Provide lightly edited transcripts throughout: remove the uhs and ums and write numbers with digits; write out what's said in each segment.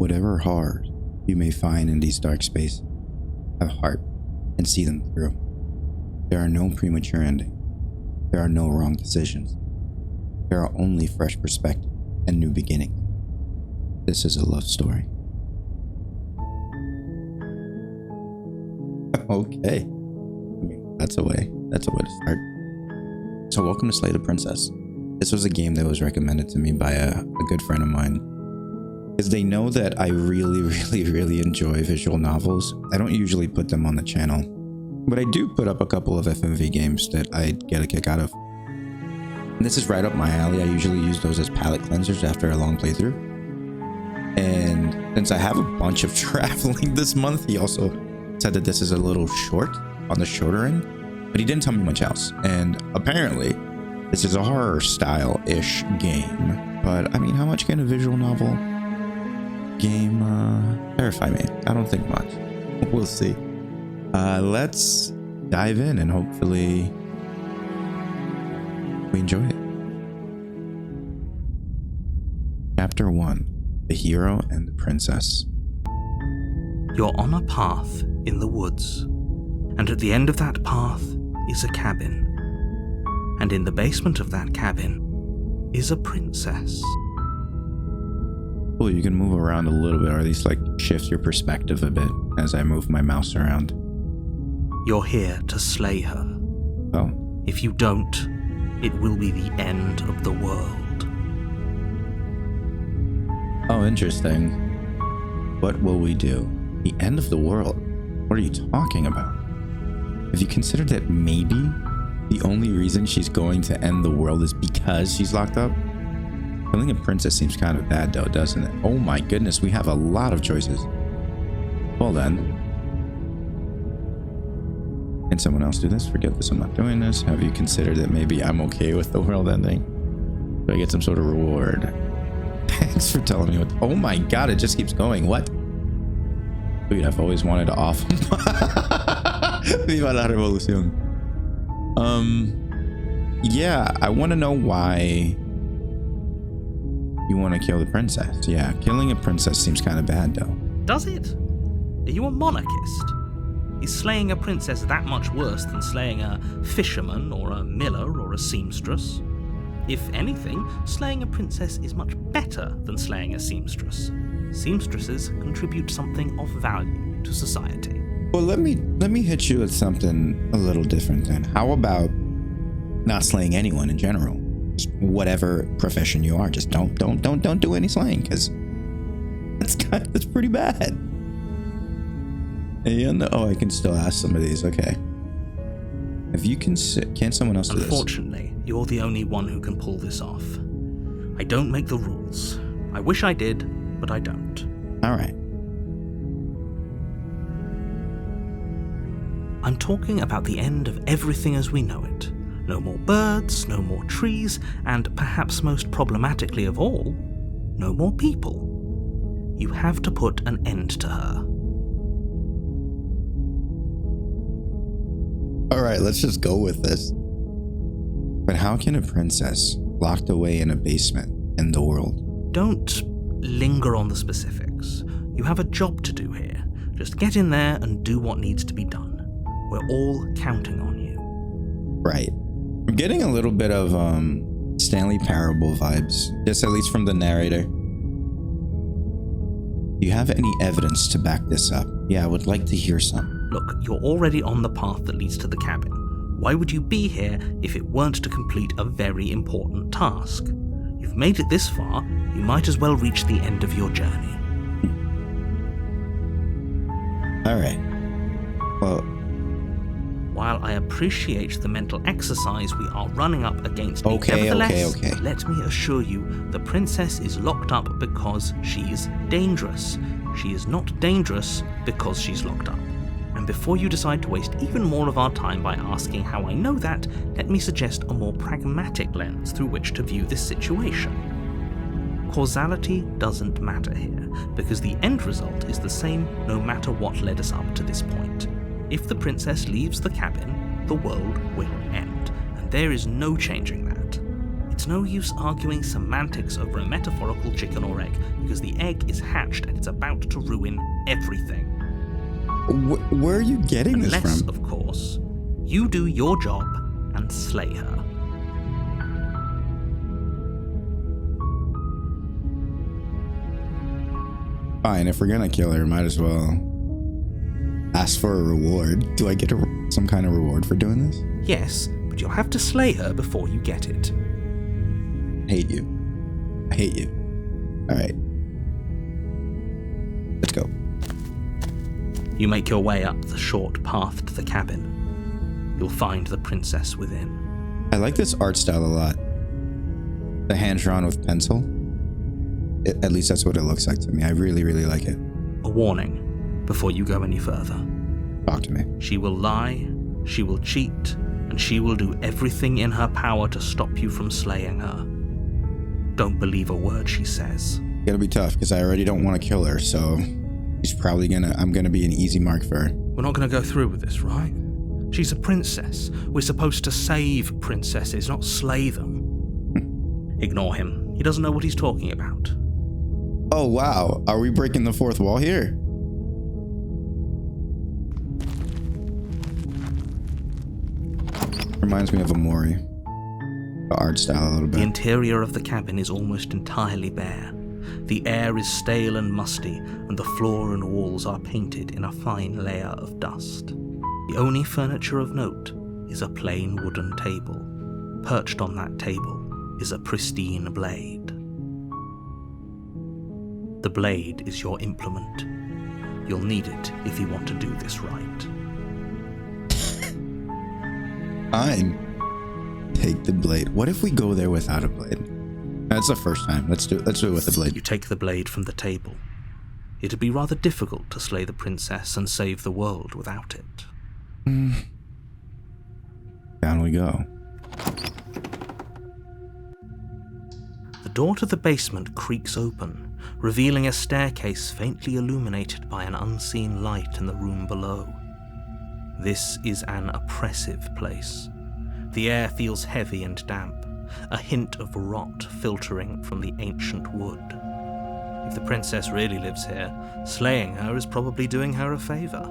Whatever horrors you may find in these dark spaces, have heart and see them through. There are no premature endings. There are no wrong decisions. There are only fresh perspectives and new beginnings. This is a love story. Okay. I mean, that's a way to start. So welcome to Slay the Princess. This was a game that was recommended to me by a good friend of mine. Because they know that I really enjoy visual novels. I don't usually put them on the channel, but I do put up a couple of FMV games that I get a kick out of. And this is right up my alley. I usually use those as palate cleansers after a long playthrough. And since I have a bunch of traveling this month, he also said that this is a little short, on the shorter end, but he didn't tell me much else. And apparently this is a horror style-ish game, but I mean, how much can a visual novel game terrify me? I don't think much. We'll see. Let's dive in and hopefully we enjoy it. Chapter 1: The Hero and the Princess. You're on a path in the woods, and at the end of that path is a cabin. And in the basement of that cabin is a princess. Oh, you can move around a little bit, or at least like shift your perspective a bit as I move my mouse around. You're here to slay her. Oh. If you don't, it will be the end of the world. Oh, interesting. What will we do? The end of the world? What are you talking about? Have you considered that maybe the only reason she's going to end the world is because she's locked up? Killing a princess seems kind of bad though, doesn't it? Oh my goodness, we have a lot of choices. Well then. Can someone else do this? Forget this, I'm not doing this. Have you considered that maybe I'm okay with the world ending? Do I get some sort of reward? Thanks for telling me what. Oh my god, it just keeps going. What? Dude, I've always wanted to off. Viva la revolución. Yeah, I want to know why you want to kill the princess. Yeah, killing a princess seems kind of bad though. Does it? Are you a monarchist? Is slaying a princess that much worse than slaying a fisherman or a miller or a seamstress? If anything, slaying a princess is much better than slaying a seamstress. Seamstresses contribute something of value to society. Well, let me hit you with something a little different then. How about not slaying anyone in general? Just whatever profession you are, just don't do any slaying, because that's pretty bad. And oh, I can still ask some of these. Okay. If you can someone else do this? Unfortunately, you're the only one who can pull this off. I don't make the rules. I wish I did, but I don't. All right. I'm talking about the end of everything as we know it. No more birds, no more trees, and perhaps most problematically of all, no more people. You have to put an end to her. All right, let's just go with this. But how can a princess locked away in a basement end the world? Don't linger on the specifics. You have a job to do here. Just get in there and do what needs to be done. We're all counting on you. Right. I'm getting a little bit of Stanley Parable vibes, just at least from the narrator. Do you have any evidence to back this up? Yeah, I would like to hear some. Look, you're already on the path that leads to the cabin. Why would you be here if it weren't to complete a very important task? You've made it this far, you might as well reach the end of your journey. All right. Well, while I appreciate the mental exercise we are running up against, nevertheless, let me assure you, the princess is locked up because she's dangerous. She is not dangerous because she's locked up. And before you decide to waste even more of our time by asking how I know that, let me suggest a more pragmatic lens through which to view this situation. Causality doesn't matter here, because the end result is the same no matter what led us up to this point. If the princess leaves the cabin, the world will end, and there is no changing that. It's no use arguing semantics over a metaphorical chicken or egg, because the egg is hatched and it's about to ruin everything. Where are you getting this Unless, from? of course, you do your job and slay her. Fine, if we're gonna kill her, might as well ask for a reward. Do I get some kind of reward for doing this? Yes, but you'll have to slay her before you get it. I hate you. I hate you. Alright. Let's go. You make your way up the short path to the cabin. You'll find the princess within. I like this art style a lot. The hand drawn with pencil. At least that's what it looks like to me. I really, really like it. A warning before you go any further. Talk to me. She will lie, she will cheat, and she will do everything in her power to stop you from slaying her. Don't believe a word she says. It'll be tough because I already don't want to kill her, so I'm gonna be an easy mark for her. We're not gonna go through with this, right? She's a princess. We're supposed to save princesses, not slay them. Ignore him. He doesn't know what he's talking about. Oh wow, are we breaking the fourth wall here? Reminds me of Amori. The art style a little bit. The interior of the cabin is almost entirely bare. The air is stale and musty, and the floor and walls are painted in a fine layer of dust. The only furniture of note is a plain wooden table. Perched on that table is a pristine blade. The blade is your implement. You'll need it if you want to do this right. Fine. Take the blade. What if we go there without a blade? That's the first time. Let's do it with the blade. You take the blade from the table. It'd be rather difficult to slay the princess and save the world without it. Down we go. The door to the basement creaks open, revealing a staircase faintly illuminated by an unseen light in the room below. This is an oppressive place. The air feels heavy and damp, a hint of rot filtering from the ancient wood. If the princess really lives here, slaying her is probably doing her a favor.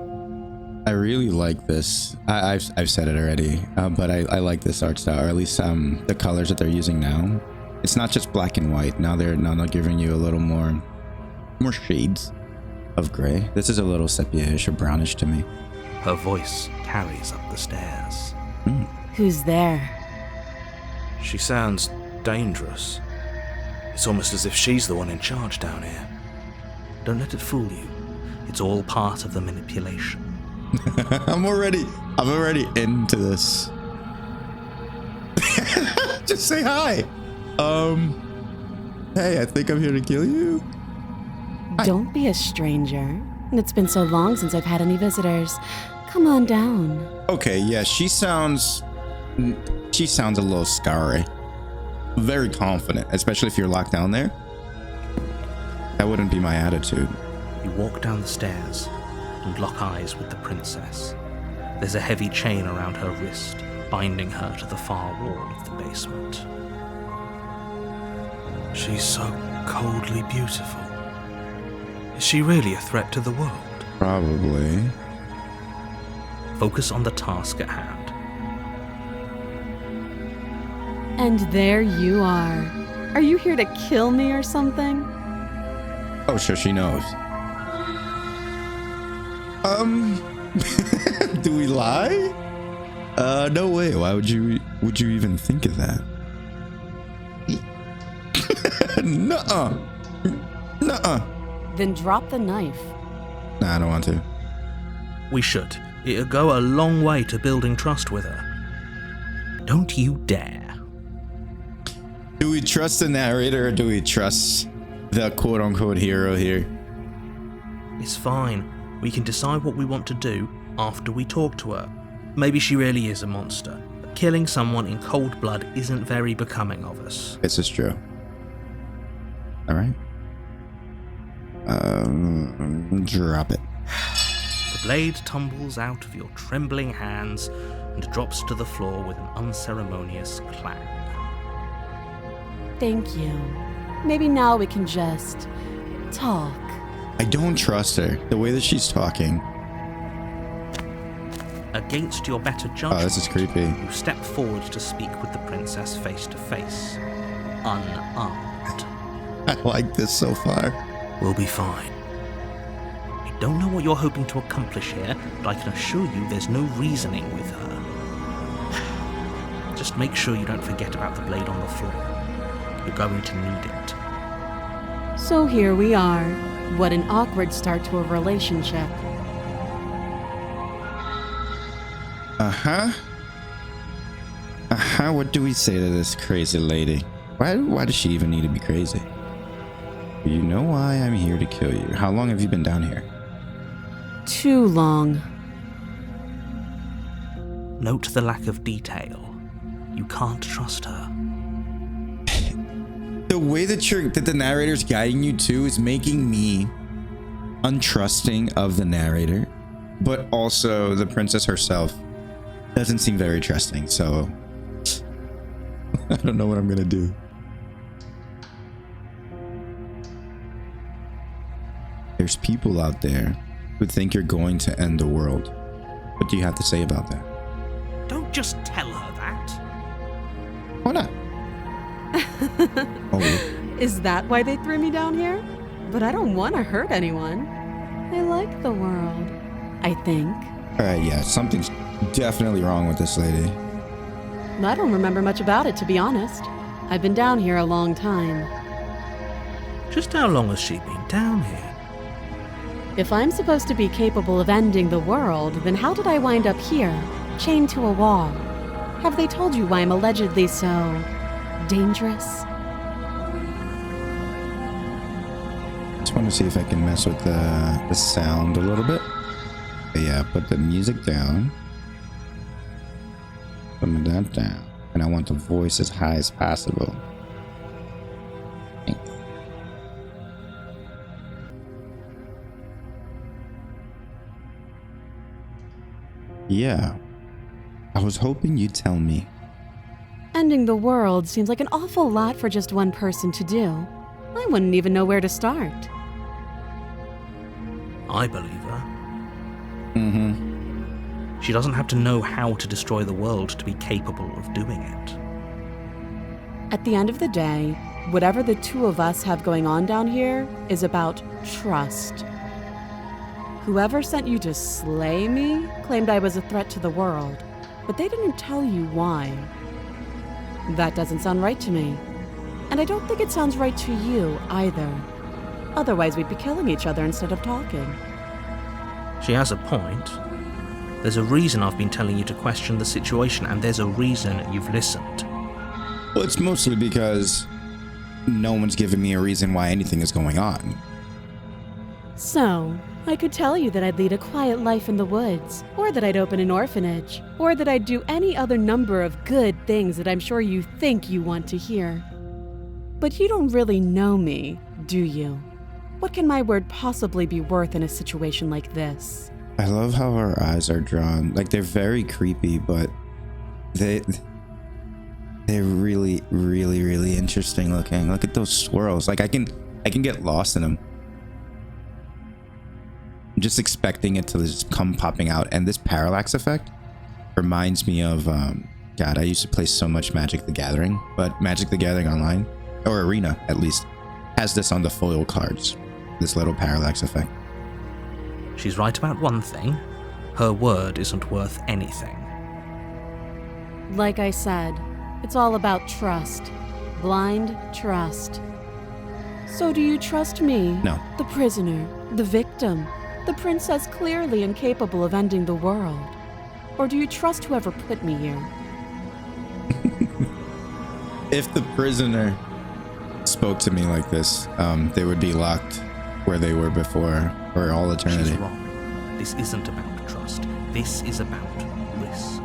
I really like this. I've said it already, but I like this art style, or at least the colors that they're using now. It's not just black and white. Now they're giving you a little more shades of gray. This is a little sepia-ish or brownish to me. Her voice carries up the stairs. Who's there? She sounds dangerous. It's almost as if she's the one in charge down here. Don't let it fool you. It's all part of the manipulation. I'm already into this. Just say hi. Hey, I think I'm here to kill you. Don't be a stranger. It's been so long since I've had any visitors. Come on down. Okay, yeah, she sounds a little scary. Very confident, especially if you're locked down there. That wouldn't be my attitude. You walk down the stairs and lock eyes with the princess. There's a heavy chain around her wrist, binding her to the far wall of the basement. She's so coldly beautiful. Is she really a threat to the world? Probably. Focus on the task at hand. And there you are. Are you here to kill me or something? Oh, sure, she knows. Do we lie? No way. Why would you even think of that? Nuh-uh. Nuh-uh. Then drop the knife. Nah, I don't want to. We should. It'll go a long way to building trust with her. Don't you dare. Do we trust the narrator or do we trust the quote-unquote hero here? It's fine. We can decide what we want to do after we talk to her. Maybe she really is a monster, but killing someone in cold blood isn't very becoming of us. This is true. All right. Drop it. The blade tumbles out of your trembling hands and drops to the floor with an unceremonious clang. Thank you. Maybe now we can just talk. I don't trust her. The way that she's talking. Against your better judgment, Oh, this is creepy. you step forward to speak with the princess face to face, unarmed. I like this so far. We'll be fine. I don't know what you're hoping to accomplish here, but I can assure you there's no reasoning with her. Just make sure you don't forget about the blade on the floor. You're going to need it. So here we are. What an awkward start to a relationship. What do we say to this crazy lady? Why does she even need to be crazy? You know why I'm here to kill you. How long have you been down here? Too long. Note the lack of detail. You can't trust her. The way that the narrator's guiding you to is making me untrusting of the narrator, but also the princess herself doesn't seem very trusting, so I don't know what I'm gonna do. There's people out there who think you're going to end the world. What do you have to say about that? Don't just tell her that. Why not? Oh, Is that why they threw me down here? But I don't want to hurt anyone. I like the world, I think. alright, yeah, something's definitely wrong with this lady. I don't remember much about it, to be honest. I've been down here a long time. Just how long has she been down here? If I'm supposed to be capable of ending the world, then how did I wind up here, chained to a wall? Have they told you why I'm allegedly so dangerous? Just want to see if I can mess with the sound a little bit. Okay, yeah, put the music down. Put that down. And I want the voice as high as possible. Thanks. Yeah. I was hoping you'd tell me. Ending the world seems like an awful lot for just one person to do. I wouldn't even know where to start. I believe her. Mm-hmm. She doesn't have to know how to destroy the world to be capable of doing it. At the end of the day, whatever the two of us have going on down here is about trust. Whoever sent you to slay me claimed I was a threat to the world, but they didn't tell you why. That doesn't sound right to me. And I don't think it sounds right to you either. Otherwise, we'd be killing each other instead of talking. She has a point. There's a reason I've been telling you to question the situation, and there's a reason you've listened. Well, it's mostly because no one's given me a reason why anything is going on. So, I could tell you that I'd lead a quiet life in the woods, or that I'd open an orphanage, or that I'd do any other number of good things that I'm sure you think you want to hear. But you don't really know me, do you? What can my word possibly be worth in a situation like this? I love how her eyes are drawn. Like, they're very creepy, but they're really, really, really interesting looking. Look at those swirls. Like, I can get lost in them. I'm just expecting it to just come popping out. And this parallax effect reminds me of, God, I used to play so much Magic the Gathering, but Magic the Gathering Online, or Arena at least, has this on the foil cards. This little parallax effect. She's right about one thing. Her word isn't worth anything. Like I said, it's all about trust. Blind trust. So do you trust me? No. The prisoner, the victim, the princess clearly incapable of ending the world? Or do you trust whoever put me here? If the prisoner spoke to me like this, they would be locked where they were before for all eternity. She's wrong. This isn't about trust. This is about risk.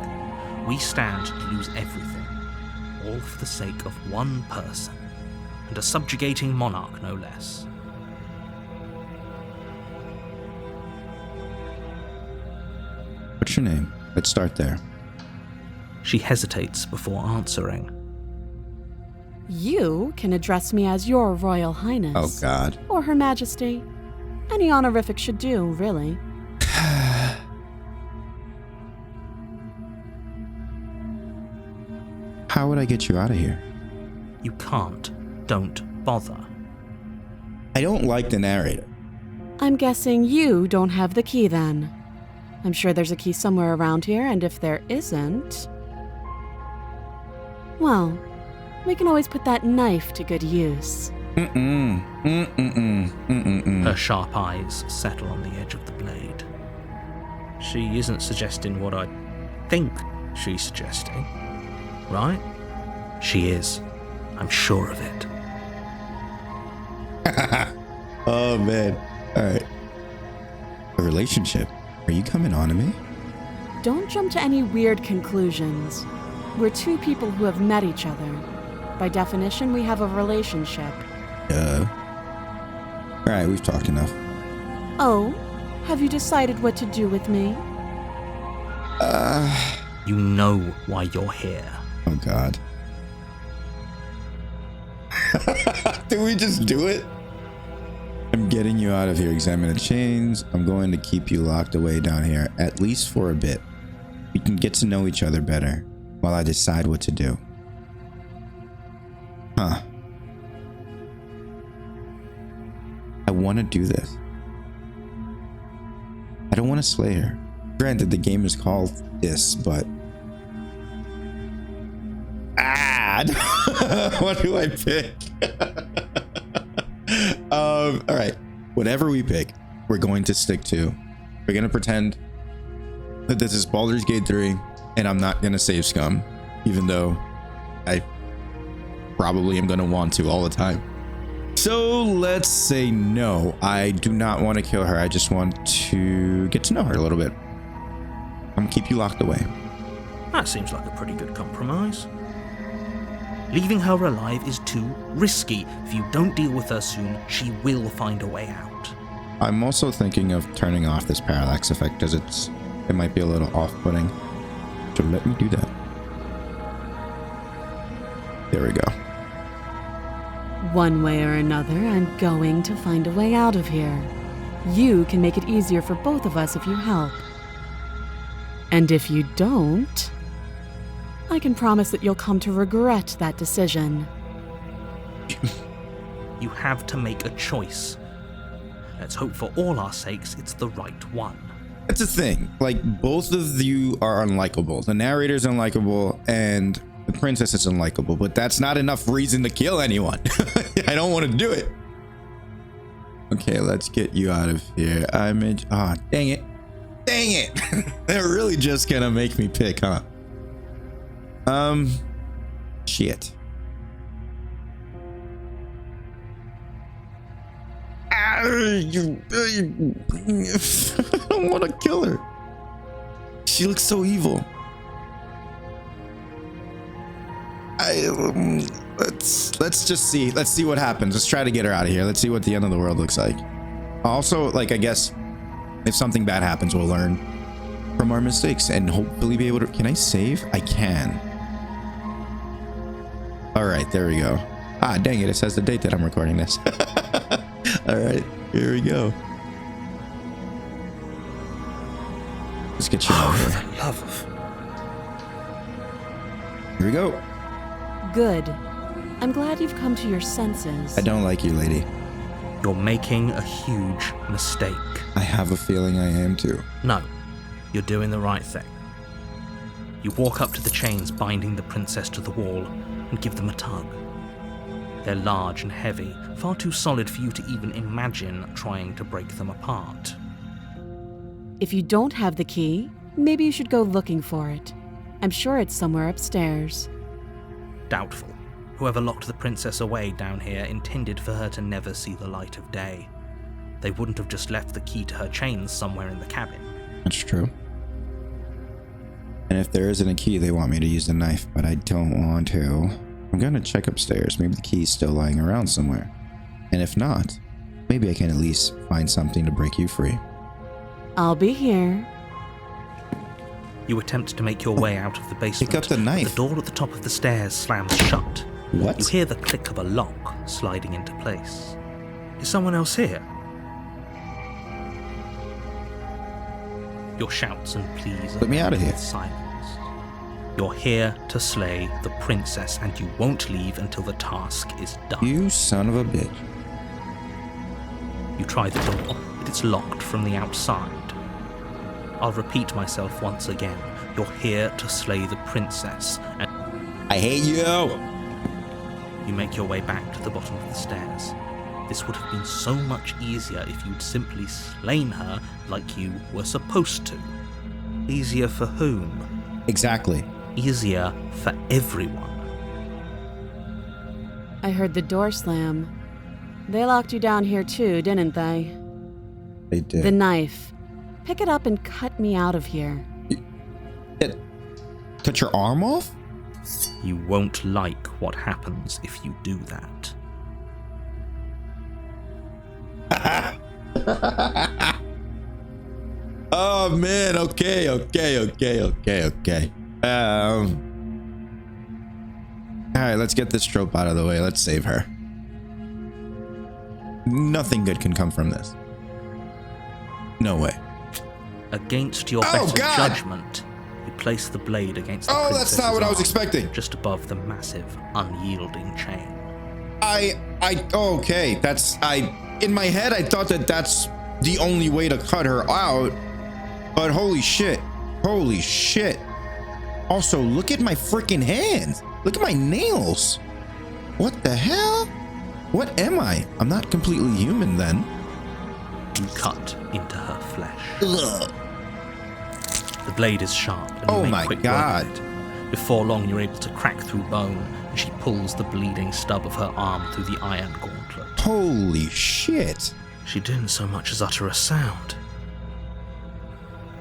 We stand to lose everything, all for the sake of one person, and a subjugating monarch, no less. What's your name? Let's start there. She hesitates before answering. You can address me as Your Royal Highness. Oh, God. Or Her Majesty. Any honorific should do, really. How would I get you out of here? You can't. Don't bother. I don't like the narrator. I'm guessing you don't have the key then. I'm sure there's a key somewhere around here, and if there isn't... well, we can always put that knife to good use. Her sharp eyes settle on the edge of the blade. She isn't suggesting what I think she's suggesting, right? She is. I'm sure of it. Oh, man. All right. A relationship? Are you coming on to me? Don't jump to any weird conclusions. We're two people who have met each other. By definition, we have a relationship. All right, we've talked enough. Oh, have you decided what to do with me? You know why you're here. Oh, God. Did we just do it? I'm getting you out of here. Examine the chains. I'm going to keep you locked away down here, at least for a bit. We can get to know each other better while I decide what to do. Huh. I want to do this. I don't want to slay her. Granted, the game is called this, but... what do I pick? All right. Whatever we pick, we're going to stick to. We're going to pretend that this is Baldur's Gate 3, and I'm not going to save Scum, even though I probably am going to want to all the time. So let's say no. I do not want to kill her. I just want to get to know her a little bit. I'm going to keep you locked away. That seems like a pretty good compromise. Leaving her alive is too risky. If you don't deal with her soon, she will find a way out. I'm also thinking of turning off this parallax effect because it might be a little off-putting. So let me do that. There we go. One way or another, I'm going to find a way out of here. You can make it easier for both of us if you help. And if you don't, I can promise that you'll come to regret that decision. You have to make a choice. Let's hope for all our sakes it's the right one. That's the thing. Like, both of you are unlikable. The narrator's unlikable and the princess is unlikable, but that's not enough reason to kill anyone. I don't want to do it. Okay, let's get you out of here. Dang it. Dang it. They're really just gonna make me pick, huh? Shit. I don't want to kill her. She looks so evil. Let's just see. Let's see what happens. Let's try to get her out of here. Let's see what the end of the world looks like. Also, like, I guess if something bad happens, we'll learn from our mistakes and hopefully be able to... Can I save? I can. All right, there we go. Ah, dang it. It says the date that I'm recording this. All right, here we go. Let's get you out of here. For love of... Here we go. Good. I'm glad you've come to your senses. I don't like you, lady. You're making a huge mistake. I have a feeling I am too. No, you're doing the right thing. You walk up to the chains binding the princess to the wall and give them a tug. They're large and heavy, far too solid for you to even imagine trying to break them apart. If you don't have the key, maybe you should go looking for it. I'm sure it's somewhere upstairs. Doubtful. Whoever locked the princess away down here intended for her to never see the light of day. They wouldn't have just left the key to her chains somewhere in the cabin. That's true. And if there isn't a key, they want me to use the knife, but I don't want to. I'm gonna check upstairs. Maybe the key's still lying around somewhere. And if not, maybe I can at least find something to break you free. I'll be here. You attempt to make your way out of the basement. Pick up the knife. The door at the top of the stairs slams shut, What? You hear the click of a lock sliding into place. Is someone else here? Your shouts and pleas Put me out of here. Silence. You're here to slay the princess, and you won't leave until the task is done. You son of a bitch. You try the door, but it's locked from the outside. I'll repeat myself once again. You're here to slay the princess, and I hate you. you make your way back to the bottom of the stairs. This would have been so much easier if you'd simply slain her like you were supposed to. Easier for whom? Exactly. Easier for everyone. I heard the door slam. They locked you down here too, didn't they? They did. The knife. Pick it up and cut me out of here. Cut your arm off? You won't like what happens if you do that. Oh man, okay. Alright, let's get this trope out of the way. Let's save her. Nothing good can come from this. No way. Against your better judgment, you place the blade against the princess's that's not what I was arm, expecting. just above the massive, unyielding chain. Okay. In my head, I thought that's the only way to cut her out. But holy shit. Also, look at my freaking hands. Look at my nails. What the hell? What am I? I'm not completely human then. You cut into her flesh. Ugh. The blade is sharp, and you make quick work of it. Before long, you're able to crack through bone, and she pulls the bleeding stub of her arm through the iron gauntlet. Holy shit. She didn't so much as utter a sound.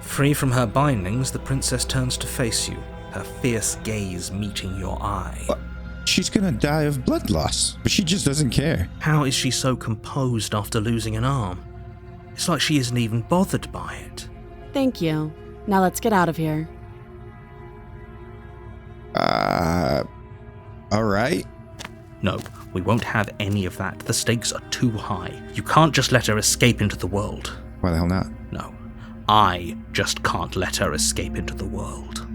Free from her bindings, the princess turns to face you, her fierce gaze meeting your eye. She's gonna die of blood loss, but she just doesn't care. How is she so composed after losing an arm? It's like she isn't even bothered by it. Thank you. Now let's get out of here. Alright. No, we won't have any of that. The stakes are too high. You can't just let her escape into the world. Why the hell not? No, I just can't let her escape into the world.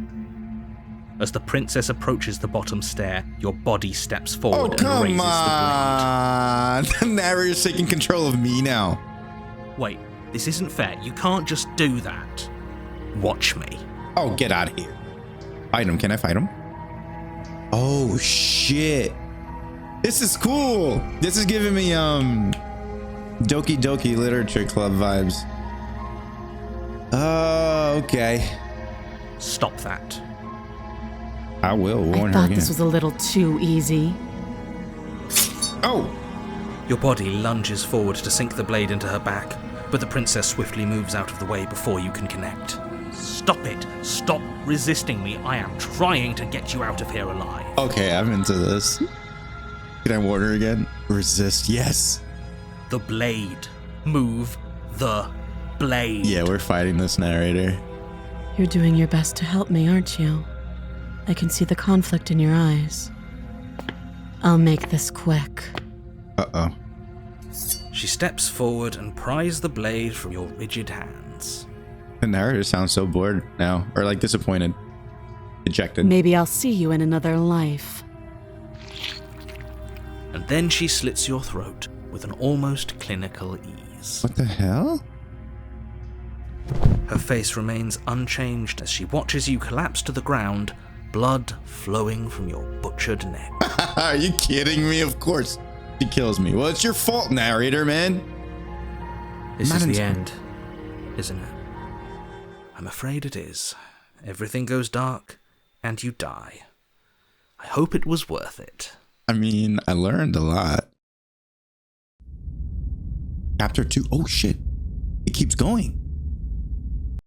As the princess approaches the bottom stair, your body steps forward and raises the blade. The narrator's taking control of me now. Wait, this isn't fair. You can't just do that. Watch me. Oh, get out of here. Fight him. Can I fight him? Oh, shit. This is cool. This is giving me, Doki Doki Literature Club vibes. Oh, okay. Stop that. I will warn I her thought again. this was a little too easy. Oh! Your body lunges forward to sink the blade into her back, but the princess swiftly moves out of the way before you can connect. Stop it! Stop resisting me! I am trying to get you out of here alive. Okay, I'm into this. Can I warn her again? Resist, yes. The blade. Move the blade. Yeah, we're fighting this narrator. You're doing your best to help me, aren't you? I can see the conflict in your eyes. I'll make this quick. Uh-oh. She steps forward and pries the blade from your rigid hands. The narrator sounds so bored now, or like disappointed. Dejected. Maybe I'll see you in another life. And then she slits your throat with an almost clinical ease. What the hell? Her face remains unchanged as she watches you collapse to the ground, blood flowing from your butchered neck. Are you kidding me? Of course. She kills me. Well, it's your fault, narrator, man. This is the end, isn't it? I'm afraid it is. Everything goes dark, and you die. I hope it was worth it. I mean, I learned a lot. Chapter 2. Oh, shit. It keeps going.